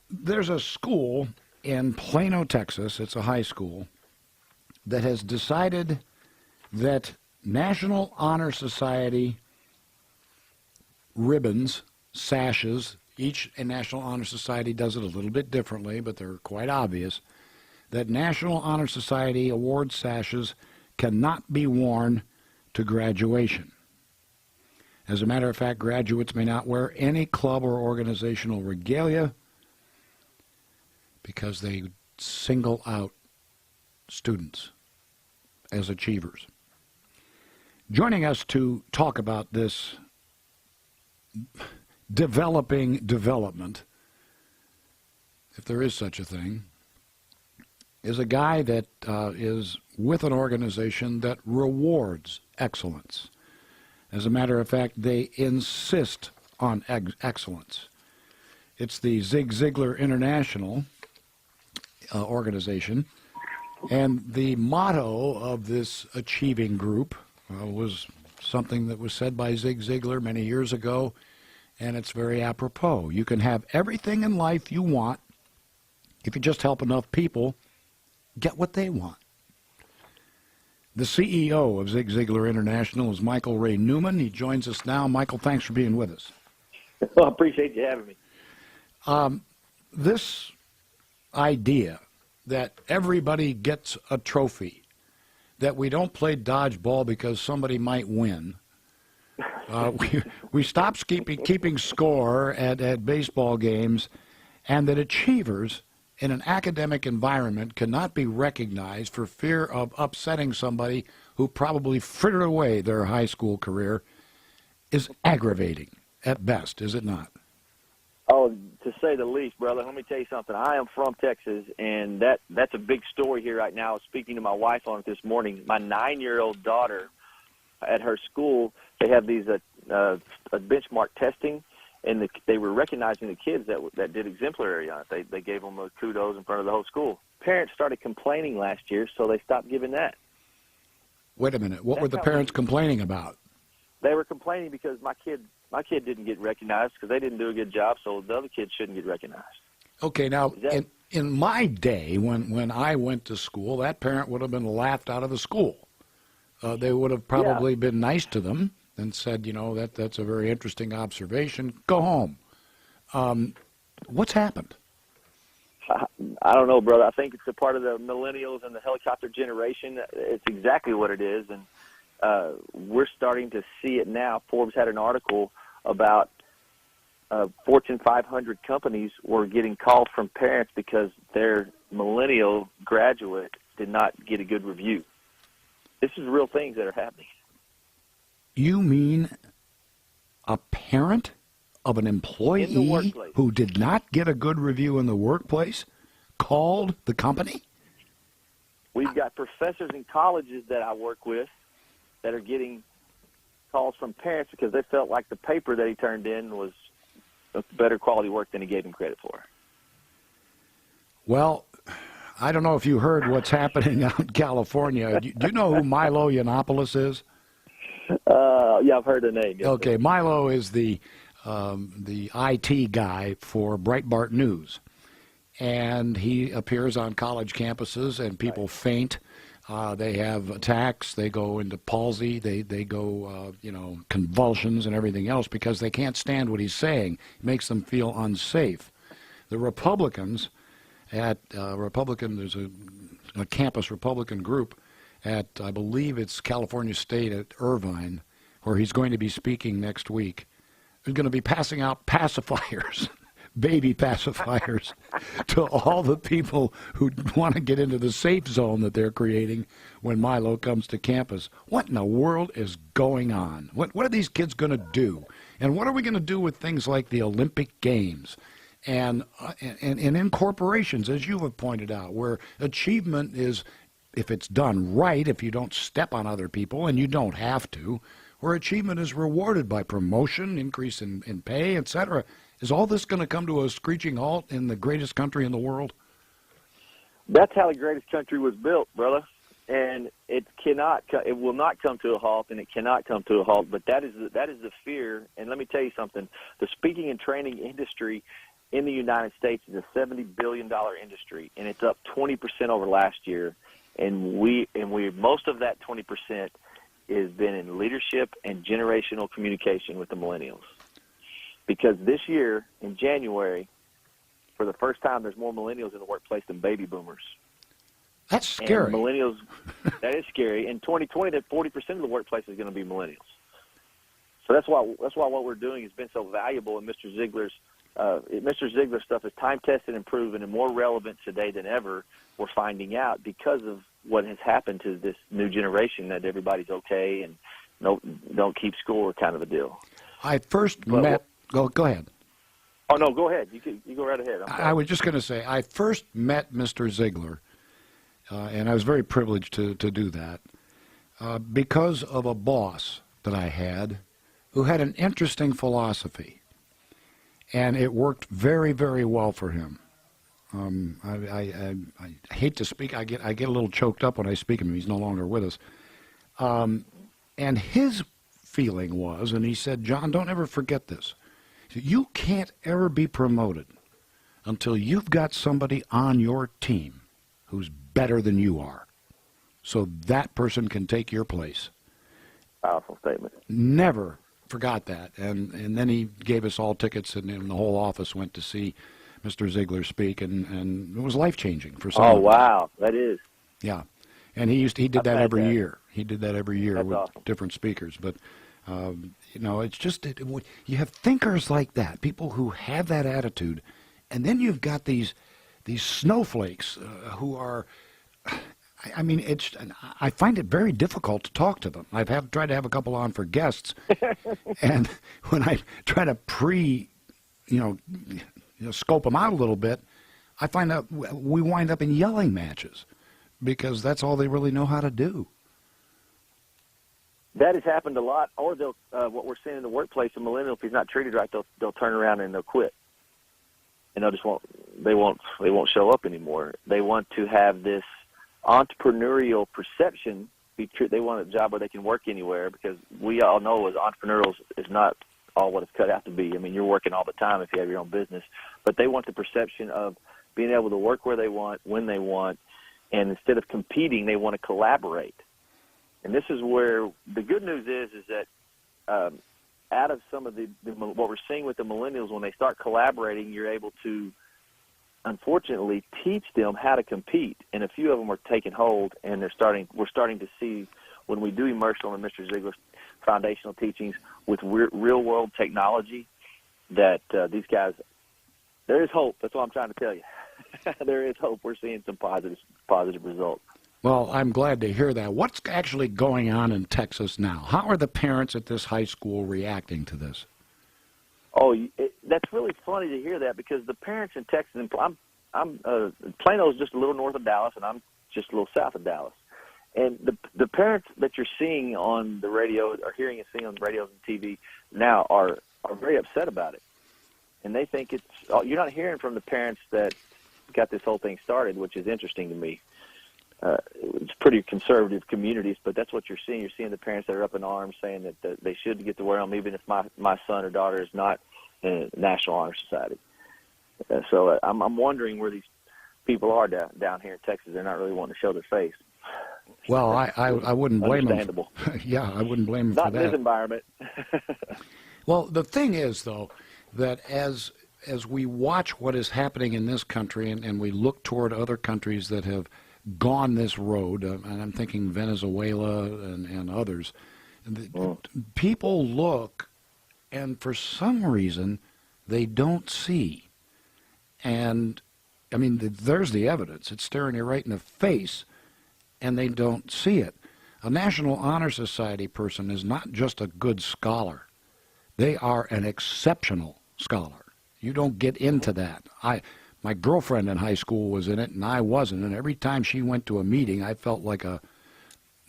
There's a school in Plano, Texas. It's a high school that has decided that National Honor Society ribbons, sashes, each National Honor Society does it a little bit differently, but they're quite obvious, that National Honor Society award sashes cannot be worn to graduation. As a matter of fact, graduates may not wear any club or organizational regalia because they single out students as achievers. Joining us to talk about this developing development, if there is such a thing, is a guy that is with an organization that rewards excellence. As a matter of fact, they insist on excellence. It's the Zig Ziglar International organization, and the motto of this achieving group was something that was said by Zig Ziglar many years ago, and it's very apropos. You can have everything in life you want if you just help enough people get what they want. The CEO of Zig Ziglar International is Michael Ray Newman. He joins us now. Michael, thanks for being with us. Well, I appreciate you having me. This idea that everybody gets a trophy, that we don't play dodgeball because somebody might win. We stop keeping score at baseball games, and that achievers in an academic environment cannot be recognized for fear of upsetting somebody who probably frittered away their high school career is aggravating at best, is it not? Oh, to say the least, brother. Let me tell you something. I am from Texas, and that's a big story here right now. I was speaking to my wife on it this morning. My 9-year-old daughter, at her school, they have these benchmark testing, and they were recognizing the kids that did exemplary on it. They gave them those kudos in front of the whole school. Parents started complaining last year, so they stopped giving that. Wait a minute. What were the parents complaining about? They were complaining because my kid didn't get recognized because they didn't do a good job, so the other kids shouldn't get recognized. Okay, now, in my day, when I went to school, that parent would have been laughed out of the school. They would have probably been nice to them and said, you know, that's a very interesting observation. Go home. What's happened? I don't know, brother. I think it's a part of the millennials and the helicopter generation. It's exactly what it is, and we're starting to see it now. Forbes had an article about Fortune 500 companies were getting calls from parents because their millennial graduate did not get a good review. This is real things that are happening. You mean a parent of an employee who did not get a good review in the workplace called the company? We've got professors in colleges that I work with that are getting calls from parents because they felt like the paper that he turned in was of better quality work than he gave him credit for. Well, I don't know if you heard what's happening out in California. Do you know who Milo Yiannopoulos is? Yeah, I've heard the name. Yes, okay, sir. Milo is the IT guy for Breitbart News, and he appears on college campuses, and people faint. They have attacks. They go into palsy. They go, convulsions and everything else because they can't stand what he's saying. It makes them feel unsafe. The Republicans at there's a campus Republican group at, I believe it's California State at Irvine, where he's going to be speaking next week. He's going to be passing out pacifiers, baby pacifiers, to all the people who want to get into the safe zone that they're creating when Milo comes to campus. What in the world is going on? What are these kids going to do? And what are we going to do with things like the Olympic Games? And in corporations, as you have pointed out, where achievement is, if it's done right, if you don't step on other people, and you don't have to, where achievement is rewarded by promotion, increase in pay, etc. Is all this going to come to a screeching halt in the greatest country in the world? That's how the greatest country was built, brother. And it will not come to a halt, and it cannot come to a halt. But that is the fear. And let me tell you something: the speaking and training industry in the United States is a $70 billion industry, and it's up 20% over last year. And we most of that 20% has been in leadership and generational communication with the millennials. Because this year, in January, for the first time, there's more millennials in the workplace than baby boomers. That's scary. And millennials, that is scary. In 2020, that 40% of the workplace is going to be millennials. So that's why what we're doing has been so valuable. And Mr. Ziglar's stuff is time tested and proven and more relevant today than ever. We're finding out because of what has happened to this new generation that everybody's okay and don't keep score kind of a deal. I first met. Go ahead. Oh no, go ahead. You go right ahead. I was just going to say I first met Mr. Ziglar, and I was very privileged to do that because of a boss that I had who had an interesting philosophy, and it worked very, very well for him. I hate to speak. I get a little choked up when I speak of him. He's no longer with us. And his feeling was, and he said, John, don't ever forget this. You can't ever be promoted until you've got somebody on your team who's better than you are, so that person can take your place. Powerful statement. Never forgot that. And then he gave us all tickets, and the whole office went to see Mr. Ziglar speak, and it was life-changing for some of us. Wow, that is. Yeah, and he did that every year. He did that every year. That's with awesome. Different speakers. But, it's just, you have thinkers like that, people who have that attitude, and then you've got these snowflakes who are, I find it very difficult to talk to them. I've tried to have a couple on for guests, and when I try to scope them out a little bit, I find out we wind up in yelling matches because that's all they really know how to do. That has happened a lot. Or they'll what we're seeing in the workplace, a millennial, if he's not treated right, they'll turn around and they'll quit, and they won't show up anymore. They want to have this entrepreneurial perception. They want a job where they can work anywhere, because we all know as entrepreneurs is not all what it's cut out to be. I mean, you're working all the time if you have your own business, but they want the perception of being able to work where they want, when they want, and instead of competing, they want to collaborate. And this is where the good news is that out of some of what we're seeing with the millennials, when they start collaborating, you're able to, unfortunately, teach them how to compete. And a few of them are taking hold, and we're starting to see, when we do immerse them in Mr. Ziglar's foundational teachings with real-world technology, that these guys, there is hope. That's what I'm trying to tell you. There is hope. We're seeing some positive results. Well, I'm glad to hear that. What's actually going on in Texas now? How are the parents at this high school reacting to this? Oh, that's really funny to hear that, because the parents in Texas, I'm Plano's just a little north of Dallas, and I'm just a little south of Dallas. And the parents that you're seeing on the radio, or hearing and seeing on the radios and TV now, are very upset about it. And they think you're not hearing from the parents that got this whole thing started, which is interesting to me. It's pretty conservative communities, but that's what you're seeing. You're seeing the parents that are up in arms saying that they should get to wear them, even if my son or daughter is not in a National Honor Society. So I'm wondering where these people are down here in Texas. They're not really wanting to show their face. Well, I wouldn't blame them. Understandable. Yeah, I wouldn't blame them not for that. Not in this environment. Well, the thing is, though, that as we watch what is happening in this country, and we look toward other countries that have gone this road, and I'm thinking Venezuela and others, people look, and for some reason, they don't see. And, I mean, there's the evidence. It's staring you right in the face, and they don't see it. A National Honor Society person is not just a good scholar. They are an exceptional scholar. You don't get into that. My girlfriend in high school was in it, and I wasn't. And every time she went to a meeting, I felt like an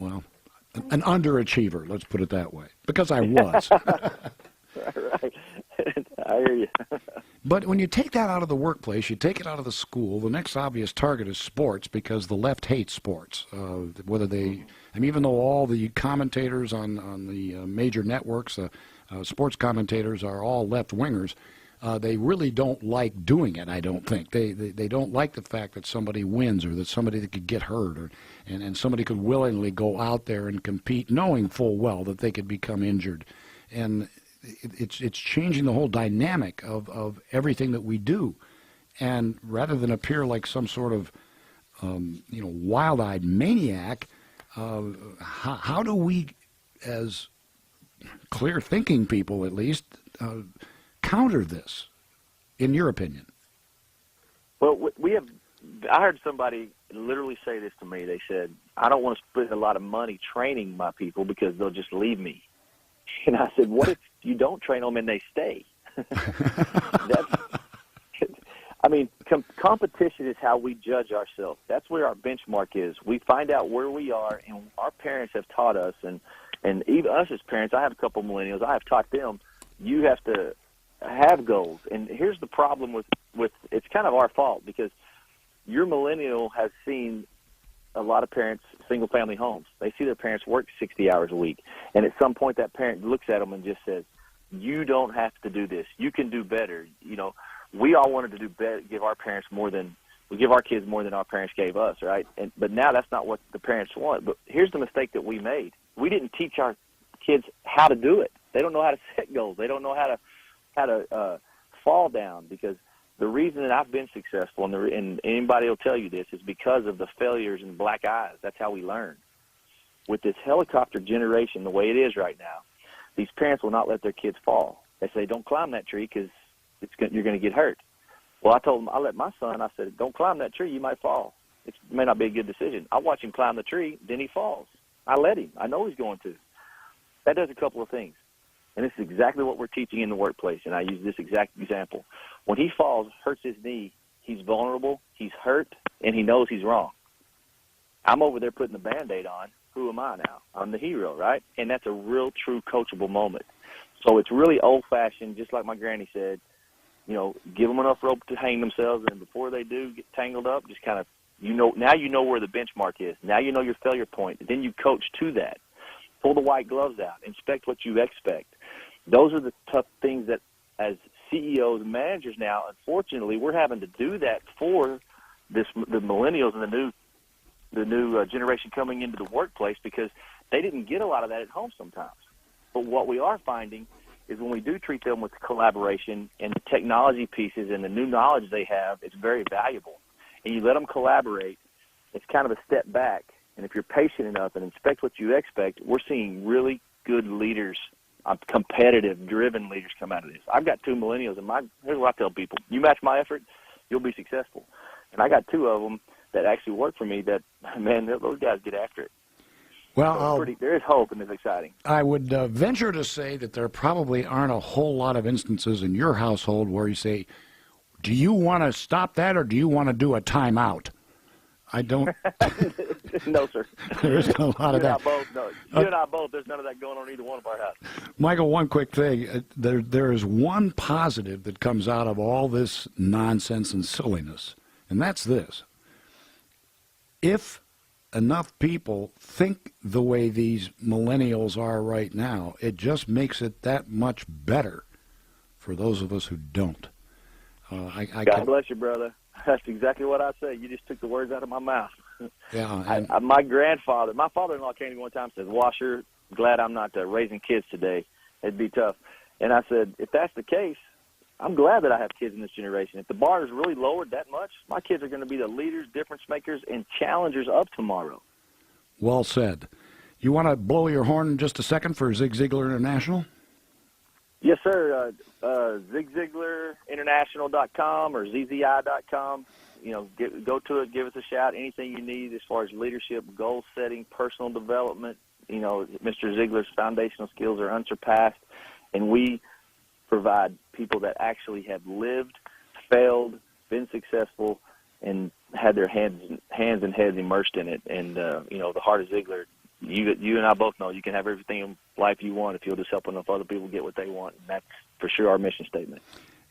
underachiever, let's put it that way, because I was. Right. I hear you. But when you take that out of the workplace, you take it out of the school, the next obvious target is sports, because the left hates sports. Even though all the commentators on the major networks, sports commentators are all left-wingers, they really don't like doing it, I don't think. They don't like the fact that somebody wins or that somebody that could get hurt and somebody could willingly go out there and compete knowing full well that they could become injured. And it's changing the whole dynamic of everything that we do. And rather than appear like some sort of wild-eyed maniac, how do we, as clear-thinking people at least, counter this, in your opinion? Well, I heard somebody literally say this to me. They said, I don't want to spend a lot of money training my people because they'll just leave me. And I said, what if you don't train them and they stay? Competition is how we judge ourselves. That's where our benchmark is. We find out where we are, and our parents have taught us, and even us as parents, I have a couple of millennials, I have taught them, you have to have goals. And here's the problem with it's kind of our fault, because your millennial has seen a lot of parents, single-family homes. They see their parents work 60 hours a week, and at some point that parent looks at them and just says, you don't have to do this. You can do better. We all wanted to do better, give our kids more than our parents gave us, right? But now that's not what the parents want. But here's the mistake that we made. We didn't teach our kids how to do it. They don't know how to set goals. They don't know how to fall down, because the reason that I've been successful, and anybody will tell you this, is because of the failures and black eyes. That's how we learn. With this helicopter generation, the way it is right now, these parents will not let their kids fall. They say, don't climb that tree because you're going to get hurt. Well, I let my son, I said, don't climb that tree, you might fall. It may not be a good decision. I watch him climb the tree, then he falls. I let him. I know he's going to. That does a couple of things. And this is exactly what we're teaching in the workplace, and I use this exact example. When he falls, hurts his knee, he's vulnerable, he's hurt, and he knows he's wrong. I'm over there putting the Band-Aid on. Who am I now? I'm the hero, right? And that's a real, true coachable moment. So it's really old-fashioned, just like my granny said, give them enough rope to hang themselves, and before they do get tangled up, just kind of, now you know where the benchmark is. Now you know your failure point. Then you coach to that. Pull the white gloves out. Inspect what you expect. Those are the tough things that, as CEOs and managers now, unfortunately, we're having to do that for the millennials and the new generation coming into the workplace, because they didn't get a lot of that at home sometimes. But what we are finding is when we do treat them with collaboration and the technology pieces and the new knowledge they have, it's very valuable. And you let them collaborate, it's kind of a step back. And if you're patient enough and inspect what you expect, we're seeing really good leaders, competitive, driven leaders come out of this. I've got two millennials, and here's what I tell people. You match my effort, you'll be successful. And I got two of them that actually work for me that, man, those guys get after it. Well, so there is hope, and it's exciting. I would venture to say that there probably aren't a whole lot of instances in your household where you say, do you want to stop that or do you want to do a timeout? I don't. No, sir. There isn't a lot of that. You and I both, there's none of that going on in either one of our houses. Michael, one quick thing. There is one positive that comes out of all this nonsense and silliness, and that's this. If enough people think the way these millennials are right now, it just makes it that much better for those of us who don't. God bless you, brother. That's exactly what I say. You just took the words out of my mouth. Yeah. My father-in-law came to me one time and said, Washer, glad I'm not raising kids today. It'd be tough. And I said, if that's the case, I'm glad that I have kids in this generation. If the bar is really lowered that much, my kids are going to be the leaders, difference makers, and challengers of tomorrow. Well said. You want to blow your horn in just a second for Zig Ziglar International? Yes, sir. Zig Ziglar International.com or ZZI.com. Go to it, give us a shout. Anything you need as far as leadership, goal setting, personal development. Mr. Ziglar's foundational skills are unsurpassed, and we provide people that actually have lived, failed, been successful, and had their hands and heads immersed in it. And the heart of Ziglar. You and I both know you can have everything in life you want if you'll just help enough other people get what they want. And that's for sure our mission statement.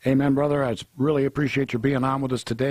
Amen, brother. I really appreciate you being on with us today.